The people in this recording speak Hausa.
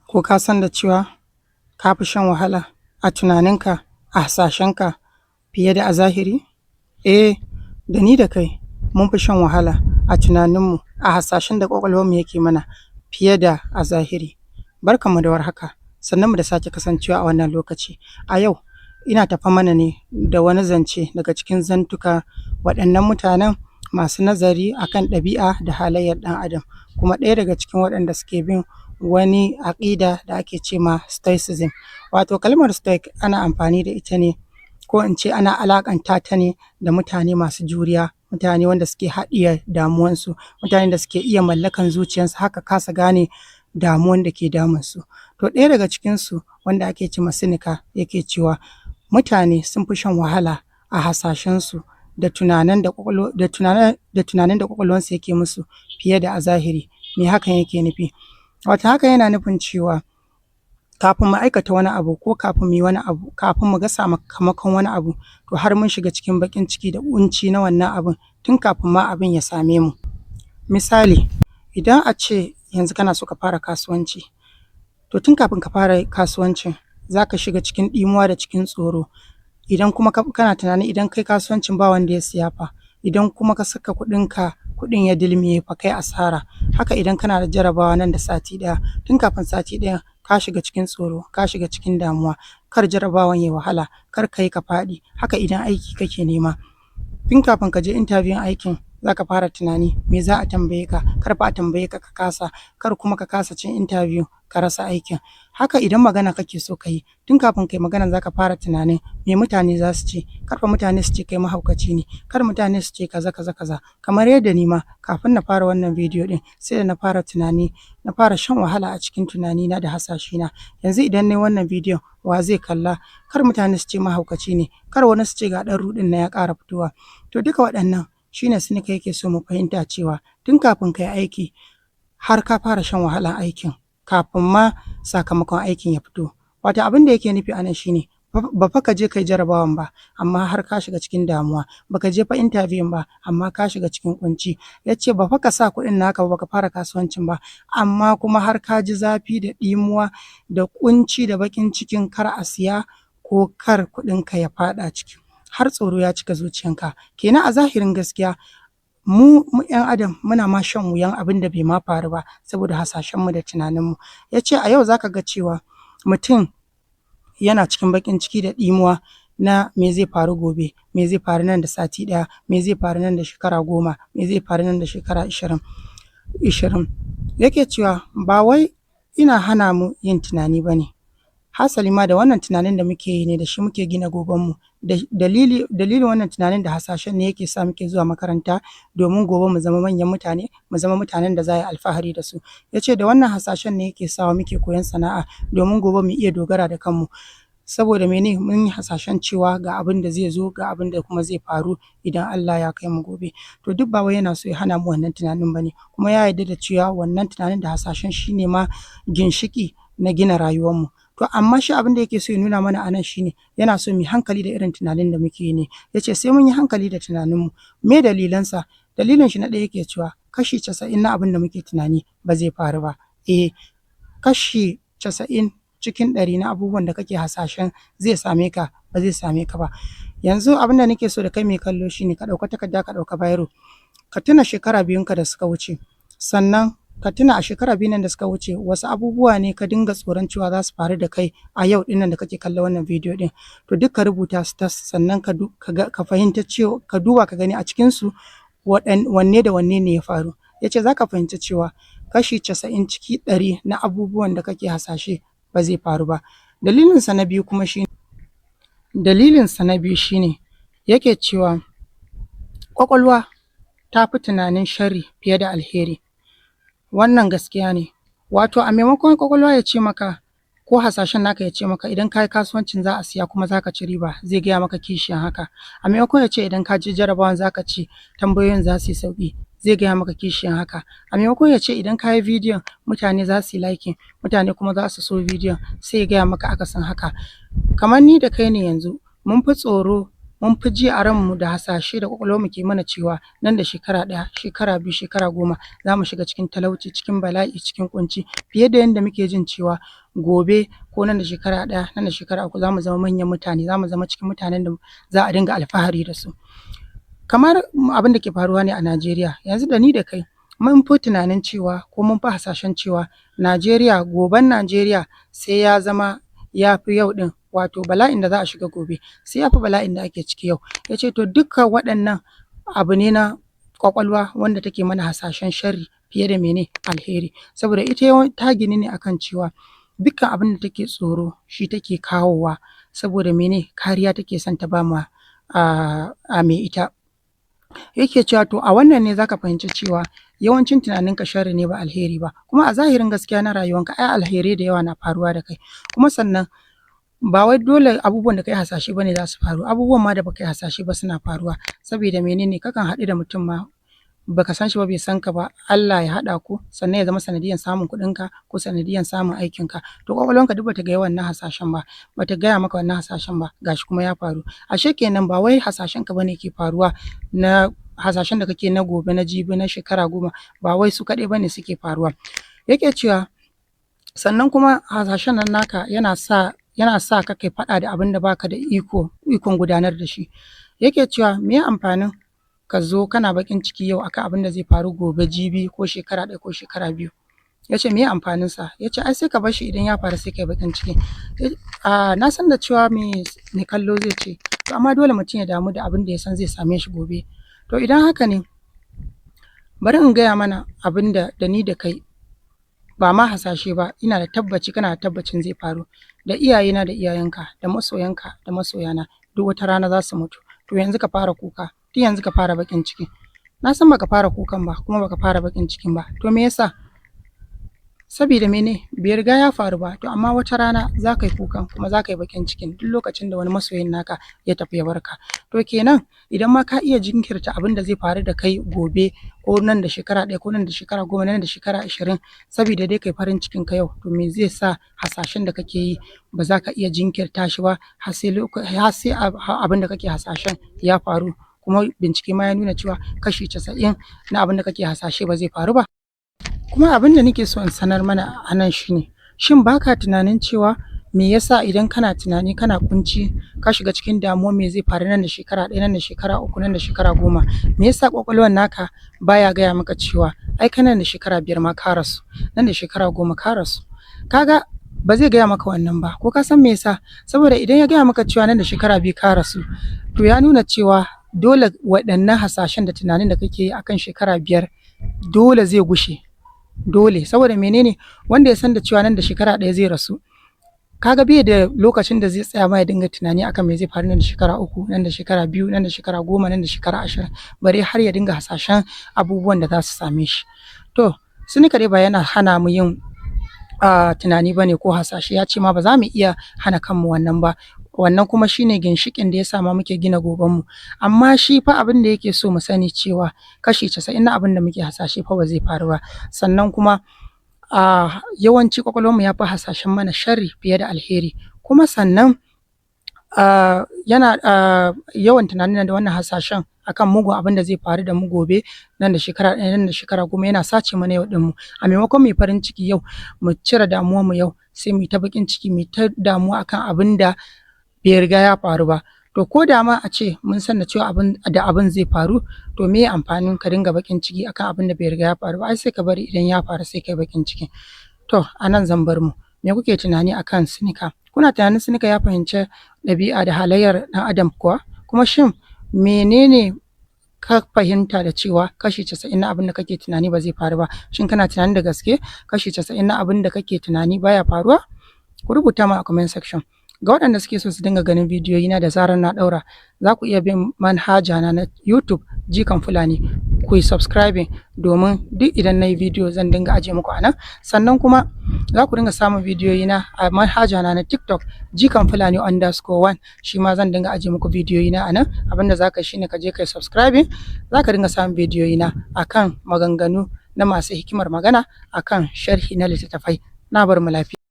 Ko ka san da cewa ka fi shan wahala a tunaninka, a hasashenka fiye da a zahiri? Da ni da kai mun fi shan wahala a tunaninmu, a hasashen da ƙwaƙwalwarmu yake mana fiye da a zahiri. Barkanmu da warhaka, sannunmu da sake kasancewa a wannan lokaci. A yau ina tafe mana ne da wani zance daga cikin zantuka waɗannan mutanen masu nazari akan ɗabi'a da halayyar ɗan adam, kuma ɗaya daga cikin waɗanda suke bin wani aƙida da ake ce ma stoicism. Wato kalmar stoic ana amfani da ita ne, ko in ce ana alaƙanta ta ne da mutane masu juriya, mutane wanda suke haɗiye damuwansu, mutanen da suke iya mallakan zuciyarsu haka kasa gane damuwan da ke damunsu. To ɗaya daga cikinsu wanda ake ce ma Seneca yake cewa mutane sun fi shan wahala a hasashensu da tunanin da ƙwaƙwalwarsu yake musu fiye da a zahiri. Me hakan yake nufi? Wato hakan yana nufin cewa kafin mu aikata wani abu, ko kafin mu yi wani abu, kafin mu ga sakamakon wani abu, to har mun shiga cikin baƙin ciki da ƙunci na wannan abun tun kafin ma abin ya same mu. Misali, idan a ce yanzu kana so ka fara kasuwanci, to tun kafin ka fara kasuwancin za ka shiga cikin ɗimuwa da cikin tsoro. Idan kuma kana tunanin idan kai kasuwancin ba wanda ya siya fa, idan kuma ka saka kuɗinka kuɗin ya dilmiye fa kai asara. Haka idan kana da jarabawa nan da sati ɗaya, tun kafin sati ɗayan ka shiga cikin tsoro, ka shiga cikin damuwa, kar jarabawan ya wahala, kar ka yi ka faɗi. Haka idan aiki kake nema, tun kafin ka je interview aikin za ka fara tunani me za a tambaye ka, kar fa a tambaye ka ka kasa, kar kuma ka kasa cin interview ka rasa aikin. Haka idan magana kake so ka yi, tun kafin kai magana za ka fara tunanin me mutane za su ce, kar fa mutane su ce kai mahaukaci ne, kar mutane su ce kaza kaza kaza. Kamar yadda ni ma kafin na fara wannan bidiyo ɗin sai da na fara tunani, na fara shan wahala a cikin tunanina da hasashena. Yanzu idan nayi wannan bidiyon wa zai kalla? Kar mutane su ce mahaukaci ne, kar wani su ce ga ɗan ruɗin nan ya ƙara fitowa. To duka waɗannan shine Seneca yake so mu fahimta cewa tun kafin kai aiki har ka fara shan wahalan aikin kafin ma sakamakon aikin ya fito. Wato abin da yake nufi a nan shine ba fa ka je kai jarabawan ba amma har ka shiga cikin damuwa, ba ka je fa interview ba amma ka shiga cikin ƙunci. Ya ce ba fa ka sa kuɗin naka ba ka fara kasuwancin ba amma kuma har ka ji zafi da ɗimuwa da ƙunci da baƙin cikin kar a siya ko kar kuɗinka ya faɗa ciki, har tsoro ya cika zuciyanka. Kenan a zahirin gaskiya mu 'yan adam muna ma shan wuyan abin da bai ma faru ba saboda hasashenmu da tunaninmu. Ya ce a yau za ka ga cewa mutum yana cikin baƙin ciki da ɗimuwa na me zai faru gobe, me zai faru nan da sati ɗaya, me zai faru nan da shekara 10, me zai faru nan da shekara 20. Yake cewa ba wai ina hana mu yin tunani ba ne, hasali ma da wannan tunanin da muke yi ne da shi muke gina gobenmu. Dalilin wannan tunanin da hasashen ne yake sa muke zuwa makaranta domin gobe mu zama manyan mutane, mu zama mutanen da za a yi alfahari da su. Ya ce da wannan hasashen ne yake sawa muke koyon sana'a domin gobe mu iya dogara da kanmu. Saboda mene? Mun yi hasashen cewa ga abin da zai zo, ga abin da kuma zai faru idan Allah ya kai mu gobe. To duk ba wai yana so ya hana mu wannan tunanin ba ne, kuma ya yarda da cewa wannan tunanin da hasashen shi ne ma ginshiƙi na gina rayuwarmu. To amma shi abin da yake so ya nuna mana a nan shi ne yana so mu yi hankali da irin tunanin da muke yi ne. Ya ce sai mun yi hankali da tunaninmu. Me dalilansa? Dalilin shi na ɗaya yake cewa kashi 90 na abin da muke tunani ba zai faru ba. Kashi 90 cikin 100 na abubuwan da kake hasashen zai same ka ba zai same ka ba. Yanzu abin da nake so da kai mai kallo shi ne ka ɗauka takarda, ka ɗauka biro, ka tuna shekara biyunka da suka wuce, sannan ka tuna a shekara 2 nan da suka wuce wasu abubuwa ne ka dinga tsoron cewa za su faru da kai a yau ɗin nan da kake kallon wannan bidiyo ɗin. To duk ka rubuta su sannan ka fahimta cewa, ka duba ka gani a cikinsu wanne da wanne ne ya faru. Ya ce za ka fahimci cewa kashi 90 ciki 100 na abubuwan da kake hasashe ba zai faru ba. Dalilinsa na biyu shine yake cewa ƙwaƙwalwa ta fi tunanin sharri fiye da alheri. Wannan gaskiya ne. Wato a maimakon ƙwaƙwalwa ya ce maka ko hasashen naka ya ce maka idan ka yi kasuwancin za a siya kuma za ka ci riba, zai gaya maka kishiyan haka. A maimakon ya ce idan ka je jarabawan za ka ci, tambayoyin za su yi sauƙi, zai gaya maka kishiyan haka. A maimakon ya ce idan ka yi bidiyon mutane za su yi liking, mutane kuma za su so bidiyon, sai ya gaya maka akasin haka. Kamar ni da kai ne yanzu mun fi tsoro mun fi ji a ranmu da hasashe da ƙwaƙwalwarmu ke mana cewa nan da shekara 1, shekara 2, shekara 10 za mu shiga cikin talauci, cikin bala'i, cikin ƙunci, fiye da yanda muke jin cewa gobe ko nan da shekara 1, nan da shekara 3 za mu zama manyan mutane, za mu zama cikin mutanen da za a dinga alfahari da su. Kamar abin da ke faruwa ne a Najeriya, yanzu da ni da kai mun fi tunanin cewa ko mun fi hasashen cewa Najeriya, goben Najeriya sai ya zama ya fi yau ɗin, wato bala'in da za a shiga gobe sai ya fi bala'in da ake ciki yau. Ya ce to dukkan waɗannan abu ne na ƙwaƙwalwa wanda take mana hasashen sharri fiye da mene alheri, saboda ita ta ginu ne akan cewa dukkan abin da take tsoro shi take kawowa, saboda mene kariya take son ta ba ma mai ita. Yake cewa to a wannan ne zaka fahimci cewa yawancin tunaninka sharri ne ba alheri ba, kuma a zahirin gaskiya na rayuwanka ai alherai da yawa na faruwa da kai, kuma sannan ba wai dole abubuwan da kai hasashe bane za su faru, abubuwan ma da baka yi hasashe ba suna faruwa, saboda menene kakan haɗu da mutum ma baka san shi ba, bai san ka ba, Allah ya haɗa ku sannan ya zama sanadiyan samun kuɗinka ko sanadiyan samun aikinka, to ƙwaƙwalwanka duk bata ga wannan hasashen ba, bata gaya maka wannan hasashen ba, gashi kuma ya faru. Ashe kenan ba wai hasashenka bane ke faruwa, na hasashen da kake na gobe, na jibi, na shekara 10 ba wai su kaɗai bane suke faruwa. Yake cewa sannan kuma hasashen nan naka yana sa ka kai faɗa da abin da baka da ikon gudanar da shi. Yake cewa me amfanin ka zo kana baƙin ciki yau akan abin da zai faru gobe, jibi ko shekara 1 ko shekara 2. Ya ce me amfanin sa? Ya ce ai sai ka bar shi idan ya faru sai kai baƙin ciki. Na san da cewa me kallo zai ce to amma dole mutum ya damu da abin da ya san zai same shi gobe. To idan haka ne bari in gaya mana abin da ni da kai ba ma hasashe ba, ina da tabbaci, kana da tabbacin zai faru, da iyayena da iyayenka da masoyanka da masoyana duk wata rana za su mutu. To yanzu ka fara kuka, tun yanzu ka fara baƙin ciki. Na san baka fara kukan ba kuma baka fara baƙin cikin ba, to me yasa? Sabida mene bai riga ya faru ba, to amma wata rana za ka yi kukan kuma za ka yi baƙin cikin duk lokacin da wani masoyin naka ya tafi ya barka. To kenan idan ma ka iya jinkirta abin da zai faru da kai gobe ko nan da shekara 1 ko nan da shekara 10 nan da shekara 20 sabida dai kai farin cikin ka yau, to me zai sa hasashen da kake yi ba za ka iya jinkirta shi ba har sai abin da kake hasashen ya faru, kuma bincike ma ya nuna cewa kashi 90 na abin da kake hasashe ba zai faru ba. Kuma abin da nake so in sanar mana a nan shine, shin baka tunanin cewa me yasa idan kana tunani kana kunci ka shiga cikin damuwa me zai faru nan da shekara 1, nan da shekara 3, nan da shekara 10, me yasa ƙwaƙwalwan naka baya gaya maka cewa ai kai nan da shekara 5 ma ka rasu, nan da shekara 10 ka rasu? Kaga ba zai gaya maka wannan ba, ko ka san me yasa? Saboda idan ya gaya maka cewa nan da shekara 2 ka rasu, to ya nuna cewa dole waɗannan hasashen da tunanin da kake yi akan shekara 5 dole zai gushe. Dole, saboda menene wanda ya san da cewa nan da shekara 1 zai rasu, kaga bai da lokacin da zai tsaya ma ya dinga tunani akan me zai faru nan da shekara 3, nan da shekara 2, nan da shekara 10, nan da shekara 20, bare har ya dinga hasashen abubuwan da za su same shi. To Seneca dai ba yana hana mu yin tunani bane ko hasashe, ya ce ma ba za mu iya hana kanmu wannan ba, wannan kuma shine ginshiƙin da yasa ma muke gina gobenmu. Amma shi fa abin da yake so mu sani cewa kashi 90 na abin da muke hasashe fa ba zai faru ba, sannan kuma yawanci ƙwaƙwalwarmu ya fi hasashen mana sharri fiye da alheri, kuma sannan yana yawan tunanin da wannan hasashen akan mugun abin da zai faru da mu gobe, nan da shekara 1, nan da shekara 10, yana sace mana yau ɗinmu. A maimakon mu yi farin ciki yau, mu cire damuwarmu yau, sai mu yi ta baƙin ciki, mu yi ta damuwa akan abin da bai riga ya faru ba. To ko da ma a ce mun san da cewa abin zai faru, to me amfanin ka dinga baƙin ciki akan abin da bai riga ya faru ba? Ai sai ka bari idan ya faru sai kai baƙin ciki. To a nan zan bar mu. Me kuke tunani akan Seneca? Kuna tunanin Seneca ya fahimci ɗabi'a da halayyar ɗan adam kuwa? Kuma shin menene ka fahimta da cewa kashi 90 na abin da kake tunani ba zai faru ba? Shin kana tunanin da gaske kashi 90 na abin da kake tunani baya faruwa? Ku rubuta min a comment section. Ga waɗanda suke so su dinga ganin bidiyoyi na da zarar na ɗaura, za ku iya bin manhaja na YouTube Jikan Fulani, ku yi subscribing domin duk idan na yi bidiyo zan dinga ajiye muku a nan. Sannan kuma za ku dinga samun bidiyoyi na a manhaja na TikTok Jikan Fulani _1, shi ma zan dinga ajiye muku bidiyoyi na a nan. Abinda za ka yi shine ka je ka yi subscribing, za ka dinga samun bidiyoyi na akan maganganu na masu hikimar magana, akan sharhi na littattafai. Na bar mu lafiya.